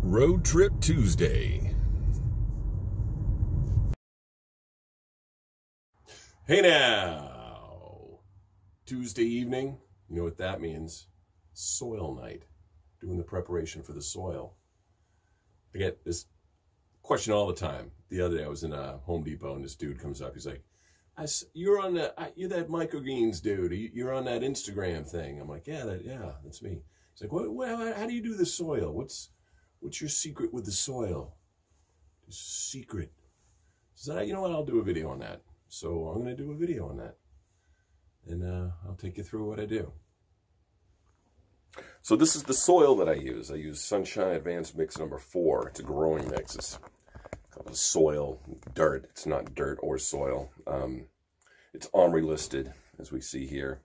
Road Trip Tuesday. Hey now! Tuesday evening, you know what that means? Soil night. Doing the preparation for the soil. I get this question all the time. The other day I was in a Home Depot and this dude comes up. He's like, you're that Microgreens dude. You're on that Instagram thing. I'm like, yeah, that's me. He's like, how do you do the soil? What's your secret with the soil? The secret. So you know what? I'll do a video on that. So I'm going to do a video on that. And I'll take you through what I do. So this is the soil that I use. I use Sunshine Advanced Mix number 4. It's a growing mix. It's called soil, dirt. It's not dirt or soil. It's OMRI listed, as we see here.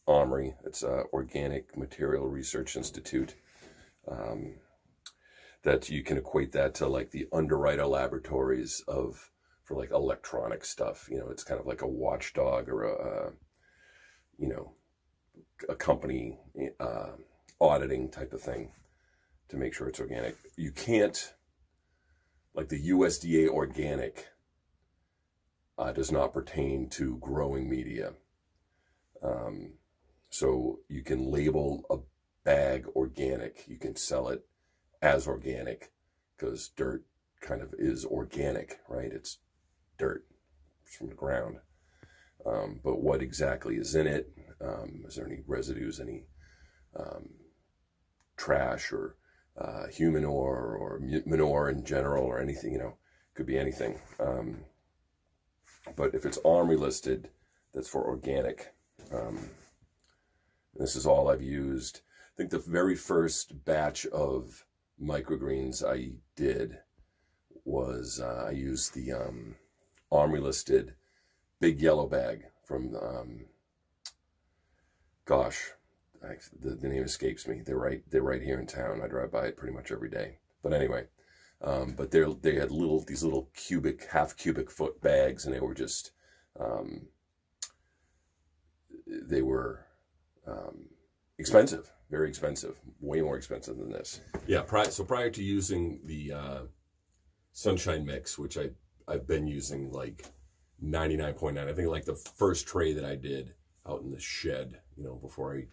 OMRI. It's Organic Material Research Institute. That you can equate that to like the underwriter laboratories for like electronic stuff. You know, it's kind of like a watchdog or a company auditing type of thing to make sure it's organic. You can't, like the USDA organic does not pertain to growing media. So you can label a bag organic. You can sell it as organic because dirt kind of is organic, right? It's dirt from the ground. But what exactly is in it? Is there any residues, any trash or human or manure in general or anything, you know, could be anything. But if it's OMRI listed, that's for organic. This is all I've used. I think the very first batch of microgreens I did was I used the OMRI listed big yellow bag from gosh, the name escapes me. They're right here in town. I drive by it pretty much every day. But anyway, but they had these little half cubic foot bags, and they were just they were expensive, very expensive, way more expensive than this. Yeah, so prior to using the Sunshine Mix, which I've been using like 99.9, I think like the first tray that I did out in the shed, you know, before I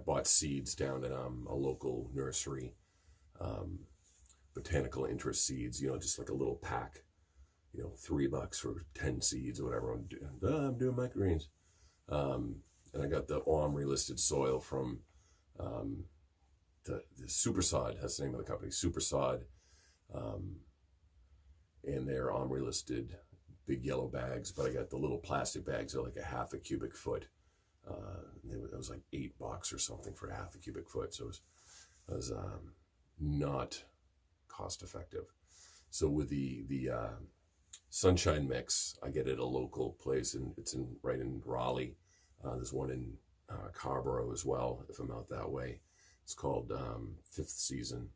bought seeds down at a local nursery, botanical interest seeds, you know, just like a little pack, you know, $3 for 10 seeds or whatever. I'm doing microgreens. And I got the OMRI listed soil from the Supersod. That's the name of the company, Supersod. And they're OMRI listed big yellow bags, but I got the little plastic bags that are like a half a cubic foot. It was like $8 or something for half a cubic foot. So it was not cost effective. So with the Sunshine Mix, I get it at a local place, and it's right in Raleigh. There's one in Carborough as well, if I'm out that way. It's called Fifth Season,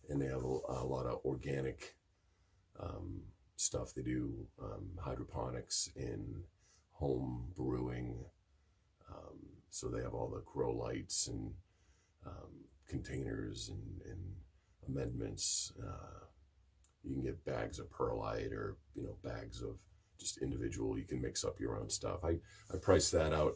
and they have a lot of organic stuff. They do hydroponics and home brewing. So they have all the grow lights and containers and amendments. You can get bags of perlite or, you know, bags of just individual. You can mix up your own stuff. I priced that out.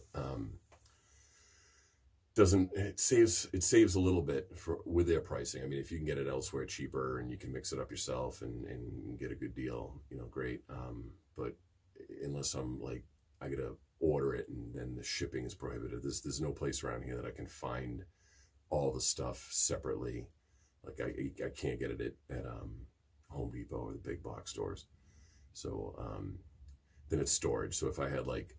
It saves a little bit with their pricing. I mean, if you can get it elsewhere cheaper and you can mix it up yourself and get a good deal, you know, great. But unless I'm like, I gotta order it and then the shipping is prohibitive. There's no place around here that I can find all the stuff separately. Like I can't get it at Home Depot or the big box stores. So then it's storage. So if I had like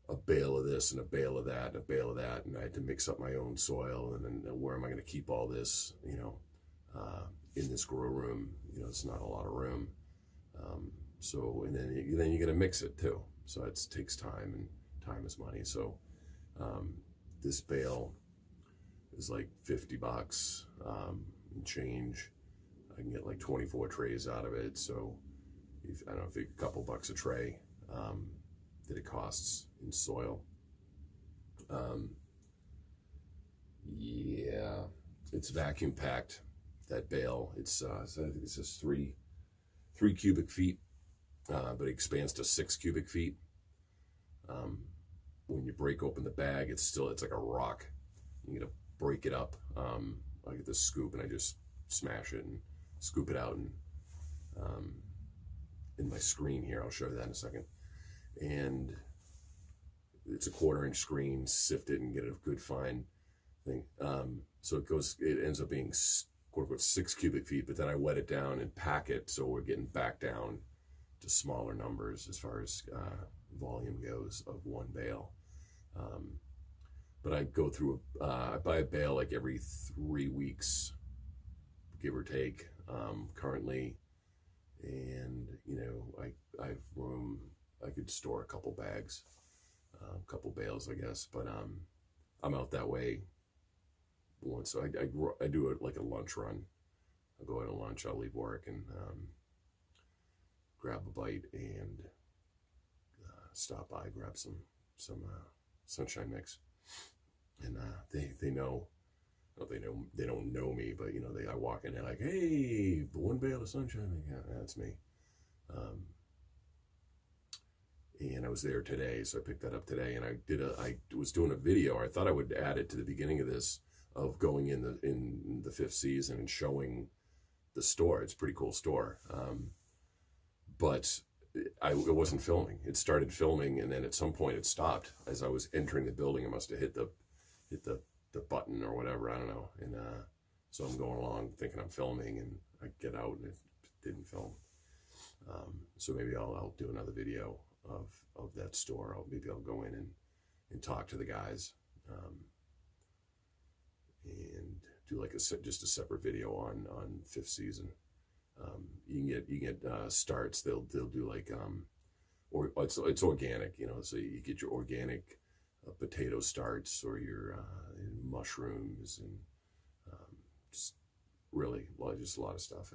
a bale of this and a bale of that and a bale of that, and I had to mix up my own soil, and then where am I going to keep all this, you know, in this grow room? You know, it's not a lot of room. So, and then you got to mix it too. So it takes time, and time is money. So this bale is like $50 and change. I can get like 24 trays out of it. So I don't know, if a couple bucks a tray that it costs in soil. Yeah, it's vacuum packed. that bale. It's so I think it says 3 cubic feet, but it expands to 6 cubic feet. When you break open the bag, it's like a rock. You gotta break it up. I get this scoop and I just smash it and scoop it out, and in my screen here, I'll show you that in a second. And it's a 1/4-inch screen, sift it and get a good fine thing. So it ends up being quote unquote 6 cubic feet, but then I wet it down and pack it, so we're getting back down to smaller numbers as far as volume goes of one bale. But I go through I buy a bale like every 3 weeks, give or take, currently. And you know, I've room, I could store a couple bags, a couple bales, I guess. But I'm out that way once. So I do it like a lunch run. I'll go out at lunch, I'll leave work and grab a bite and stop by, grab some sunshine mix. And they know, well, they don't know me, but you know, I walk in, they're like, hey, 1 bale of sunshine. Yeah, that's me. And I was there today, so I picked that up today, and I was doing a video. I thought I would add it to the beginning of this, of going in the 5th season and showing the store. It's a pretty cool store. But it wasn't filming. It started filming, and then at some point it stopped. As I was entering the building, I must have hit the button or whatever, I don't know. And so I'm going along thinking I'm filming, and I get out and it didn't film. So maybe I'll do another video of that store. Maybe I'll go in and talk to the guys, and do like just a separate video on 5th season. You can get starts. They'll do like or it's organic, you know. So you get your organic potato starts, or your mushrooms, and just really just a lot of stuff.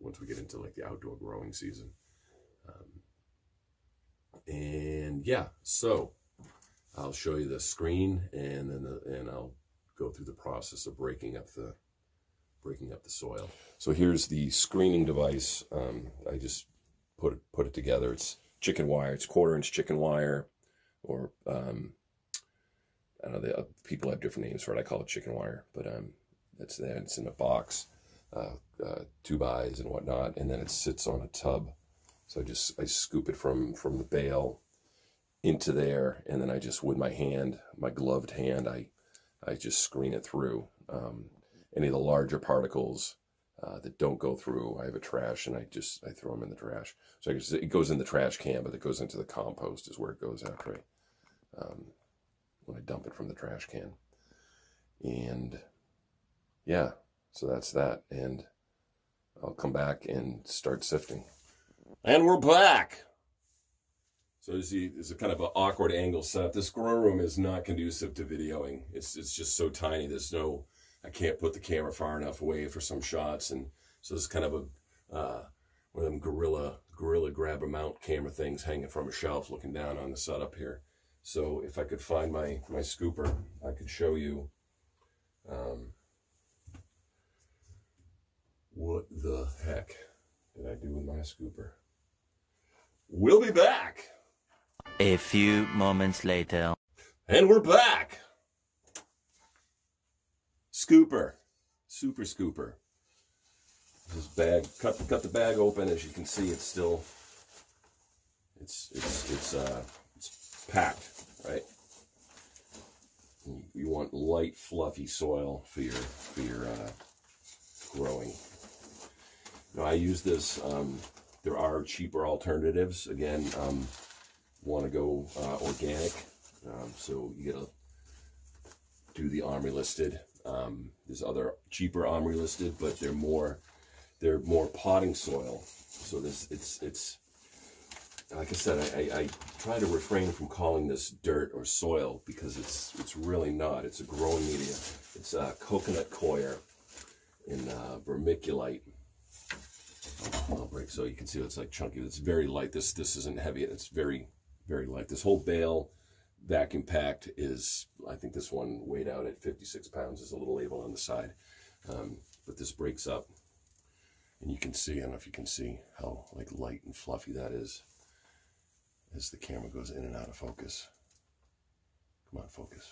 Once we get into like the outdoor growing season, and yeah, so I'll show you the screen, and then I'll go through the process of breaking up the soil. So here's the screening device. I just put it together. It's chicken wire. It's 1/4-inch chicken wire, or I don't know. People have different names for it. I call it chicken wire, but that's there. It's in a box, 2x and whatnot, and then it sits on a tub. So I scoop it from the bale into there, and then I just, with my gloved hand, I just screen it through. Any of the larger particles that don't go through, I have a trash, and I throw them in the trash. So it goes in the trash can, but it goes into the compost is where it goes after when I dump it from the trash can. And yeah, so that's that. And I'll come back and start sifting. And we're back. So there's a kind of an awkward angle setup. This grow room is not conducive to videoing. It's just so tiny. I can't put the camera far enough away for some shots, and so it's kind of one of them gorilla grab a mount camera things hanging from a shelf, looking down on the setup here. So if I could find my scooper, I could show you what the heck did I do with my scooper. We'll be back. A few moments later. And we're back. Scooper, super scooper. This bag, cut the bag open. As you can see, it's still, it's packed, right? You want light, fluffy soil for your growing. Now I use this. There are cheaper alternatives. Again, want to go organic, so you gotta do the OMRI listed. There's other cheaper OMRI listed, but they're more potting soil. So it's like I said, I try to refrain from calling this dirt or soil, because it's really not. It's a growing media. It's coconut coir in vermiculite. I'll break so you can see it's like chunky. It's very light. This isn't heavy. It's very, very light. This whole bale, vacuum packed, is, I think this one weighed out at 56 pounds. There's a little label on the side. but this breaks up. And you can see, I don't know if you can see how like light and fluffy that is as the camera goes in and out of focus. Come on, focus.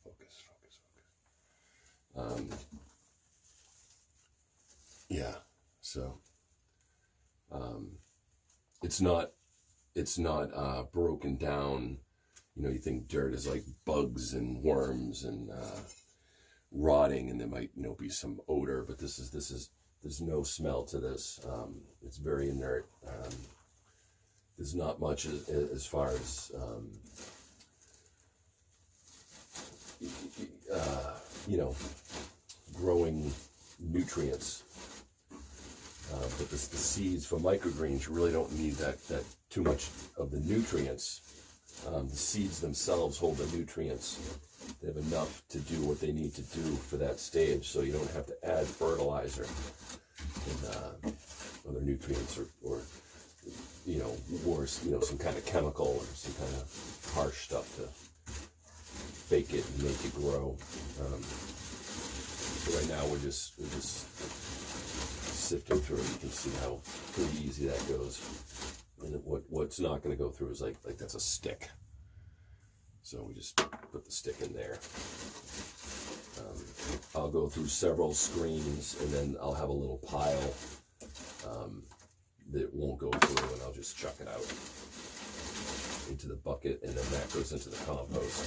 Focus, focus, focus. Yeah, so it's not broken down. You know, you think dirt is like bugs and worms and rotting, and there might, you know, be some odor, but this is there's no smell to this. It's very inert. There's not much as far as you know, growing nutrients. But the seeds for microgreens, you really don't need that too much of the nutrients. The seeds themselves hold the nutrients. They have enough to do what they need to do for that stage, so you don't have to add fertilizer and other nutrients or you know, worse, you know, some kind of chemical or some kind of harsh stuff to fake it and make it grow. So right now we're just sifting through it. You can see how pretty easy that goes. And what's not going to go through is like that's a stick. So we just put the stick in there. I'll go through several screens, and then I'll have a little pile that won't go through, and I'll just chuck it out into the bucket, and then that goes into the compost.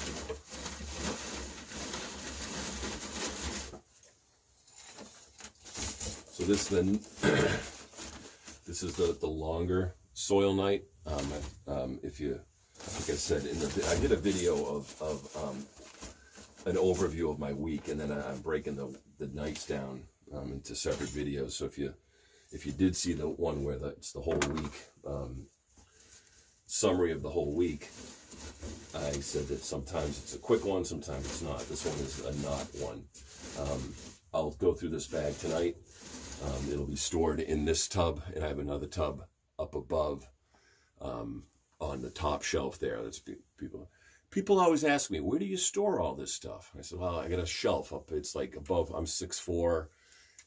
So this then, this is the longer soil night. If you, like I said, I did a video of an overview of my week, and then I'm breaking the nights down into separate videos. So if you did see the one where it's the whole week, summary of the whole week, I said that sometimes it's a quick one, sometimes it's not. This one is a not one. I'll go through this bag tonight. It'll be stored in this tub, and I have another tub up above on the top shelf there. That's people always ask me, where do you store all this stuff? I said, well, I got a shelf up. It's like above. I'm 6'4",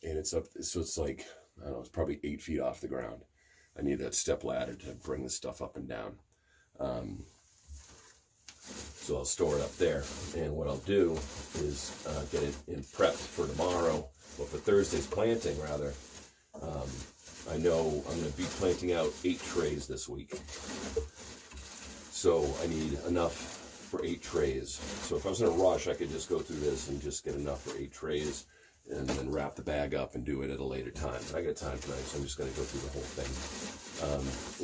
and it's up. So it's like, I don't know, it's probably 8 feet off the ground. I need that step ladder to bring the stuff up and down. So I'll store it up there, and what I'll do is get it in prepped for tomorrow, well, for Thursday's planting rather. I know I'm going to be planting out 8 trays this week, so I need enough for 8 trays. So if I was in a rush, I could just go through this and just get enough for 8 trays, and then wrap the bag up and do it at a later time. But I got time tonight, so I'm just going to go through the whole thing.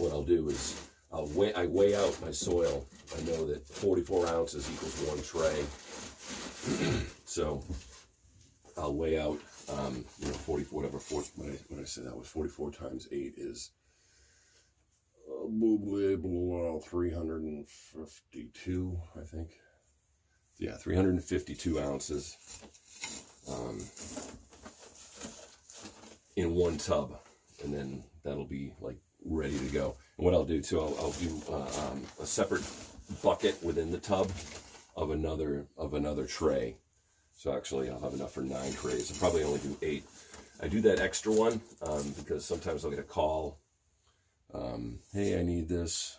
What I'll do is I weigh out my soil. I know that 44 ounces equals 1 tray. So I'll weigh out, you know, 44, whatever, what did I say that was? 44 times 8 is 352, I think. Yeah, 352 ounces in 1 tub, and then that'll be like ready to go. And what I'll do too, I'll do a separate bucket within the tub of another tray. So actually I'll have enough for 9 trays. I'll probably only do 8. I do that extra one because sometimes I'll get a call. Hey, I need this.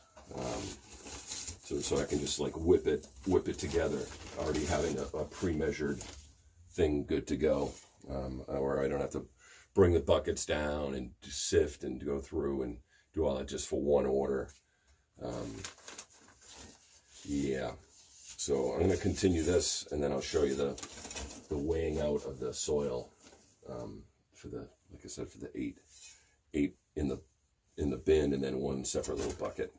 So I can just like whip it together, already having a pre-measured thing good to go, or I don't have to bring the buckets down and sift and go through and do all that just for one order. Yeah, so I'm going to continue this, and then I'll show you the weighing out of the soil for the, like I said, for the 8 in the bin, and then 1 separate little bucket.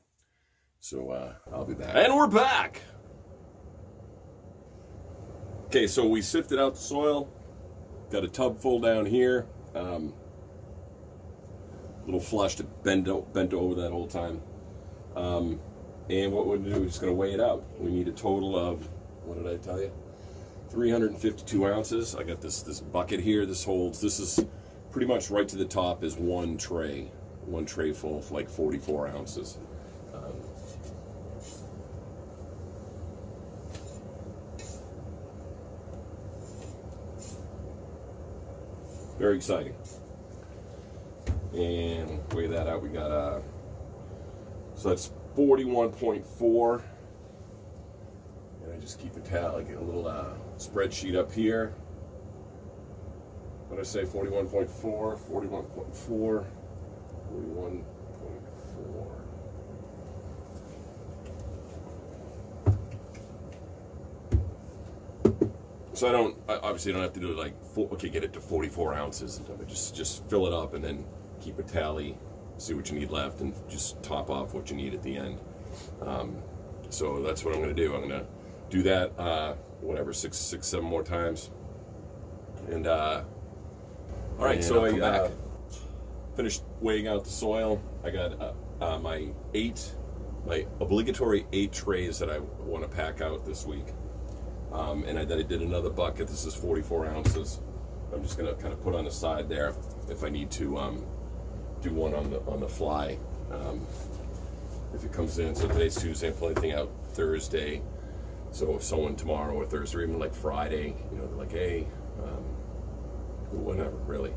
So I'll be back. And we're back! Okay, so we sifted out the soil. Got a tub full down here. Little flush to bent over that whole time. And what we're going to do is just going to weigh it out. We need a total of, what did I tell you? 352 ounces. I got this bucket here. This is pretty much right to the top is 1 tray. 1 tray full of like 44 ounces. very exciting. And weigh that out. We got so that's 41.4. And I just keep like a little spreadsheet up here. What did I say? 41.4, 41.4, 41.4. So I obviously don't have to do it like, okay, get it to 44 ounces and just fill it up and then keep a tally, see what you need left, and just top off what you need at the end. So that's what I'm going to do. I'm going to do that, whatever, six, 7 more times. And all right, so I finished weighing out the soil. I got my obligatory 8 trays that I want to pack out this week. And then I did another bucket. This is 44 ounces. I'm just going to kind of put on the side there if I need to do one on the fly if it comes in. So today's Tuesday. I'm planting out Thursday. So if someone tomorrow or Thursday or even like Friday, you know, they're like, hey, whatever, really.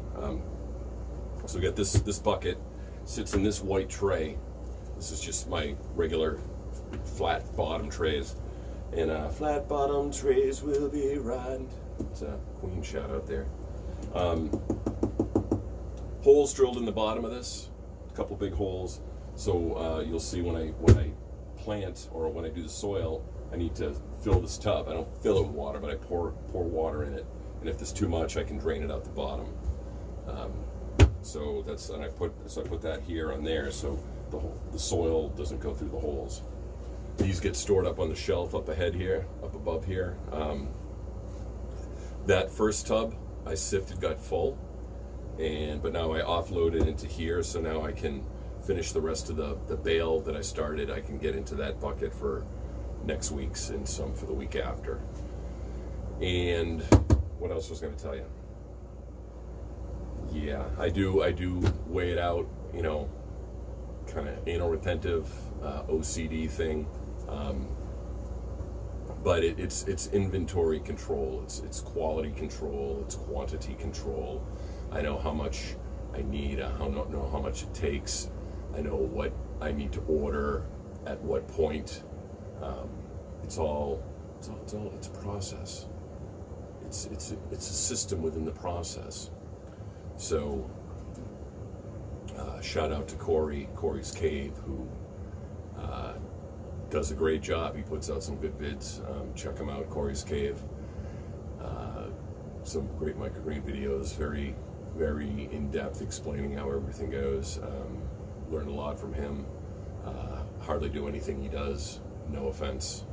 So we got this bucket sits in this white tray. This is just my regular flat bottom trays. And flat bottom trays will be right. It's a Queen shout out there. Holes drilled in the bottom of this, a couple big holes. So you'll see when I plant or when I do the soil, I need to fill this tub. I don't fill it with water, but I pour water in it. And if there's too much, I can drain it out the bottom. So I put that here on there, so the soil doesn't go through the holes. These get stored up on the shelf up ahead here, up above here. That first tub I sifted got full, but now I offloaded into here, so now I can finish the rest of the bale that I started. I can get into that bucket for next week's and some for the week after. And what else was I going to tell you? Yeah, I do weigh it out, you know, kind of anal retentive OCD thing. But it's inventory control, it's quality control, it's quantity control. I know how much I need, I know how much it takes, I know what I need to order at what point. It's a process. It's a system within the process. So shout out to Corey's Cave, who does a great job. He puts out some good vids. Check him out, Corey's Cave. Some great microgreen videos, very, very in-depth explaining how everything goes. Learned a lot from him. Hardly do anything he does, no offense.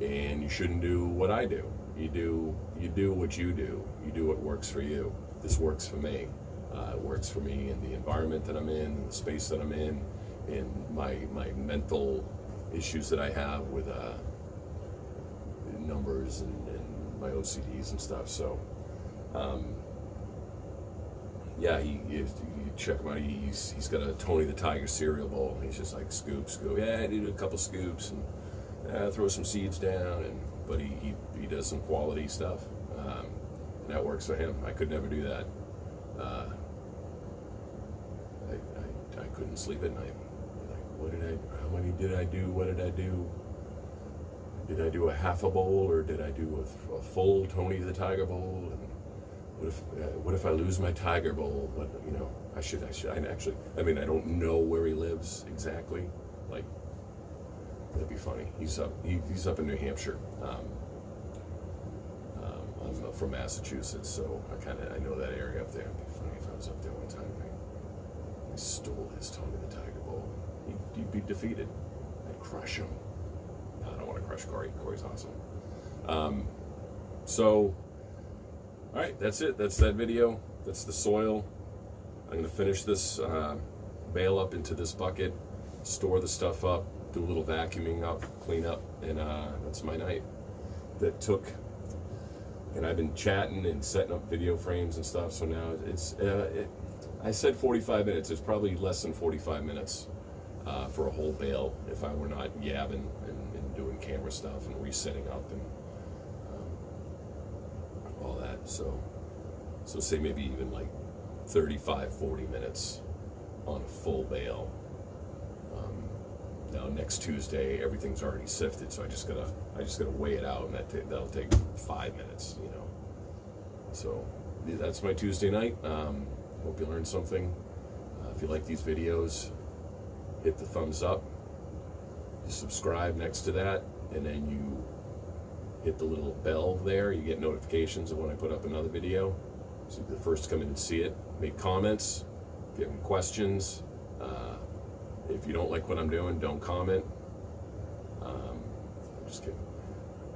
And you shouldn't do what I do. You do what you do. You do what works for you. This works for me. It works for me in the environment that I'm in, the space that I'm in my mental issues that I have with numbers and my OCDs and stuff. So yeah, you check him out. He's got a Tony the Tiger cereal bowl. He's just like scoop. Yeah, I did a couple scoops and throw some seeds down, but he does some quality stuff, and that works for him. I could never do that. I couldn't sleep at night. How many did I do? What did I do? Did I do a half a bowl, or did I do a full Tony the Tiger bowl? And what if I lose my Tiger bowl? But you know, I actually. I mean, I don't know where he lives exactly. Like, that'd be funny. He's up in New Hampshire. I'm from Massachusetts, so I know that area up there. It'd be funny if I was up there one time. I stole his Tony the Tiger bowl. He'd be defeated. I'd crush him. No, I don't want to crush Corey. Corey's awesome. So, all right, that's it. That's that video. That's the soil. I'm going to finish this bale up into this bucket, store the stuff up, do a little vacuuming up, clean up, and that's my night. That took, and I've been chatting and setting up video frames and stuff, so now I said 45 minutes. It's probably less than 45 minutes for a whole bale if I were not yabbing and doing camera stuff and resetting up and all that. So say maybe even like 35-40 minutes on a full bale. Now next Tuesday everything's already sifted, so I just gotta weigh it out, and that'll take 5 minutes, you know. So that's my Tuesday night. Hope you learned something. If you like these videos, hit the thumbs up. You subscribe next to that, and then you hit the little bell there. You get notifications of when I put up another video, so you're the first to come in and see it. Make comments if you have any questions. If you don't like what I'm doing, don't comment. I'm just kidding.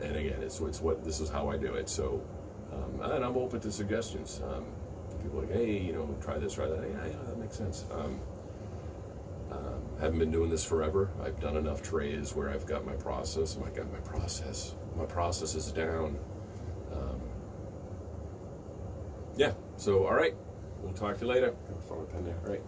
And again, this is how I do it. So, and I'm open to suggestions. People are like, hey, you know, try this, try that. Yeah, that makes sense. Haven't been doing this forever. I've done enough trays where I've got my process. My process is down. Yeah. So, all right. We'll talk to you later. I'll follow my pen there. All right.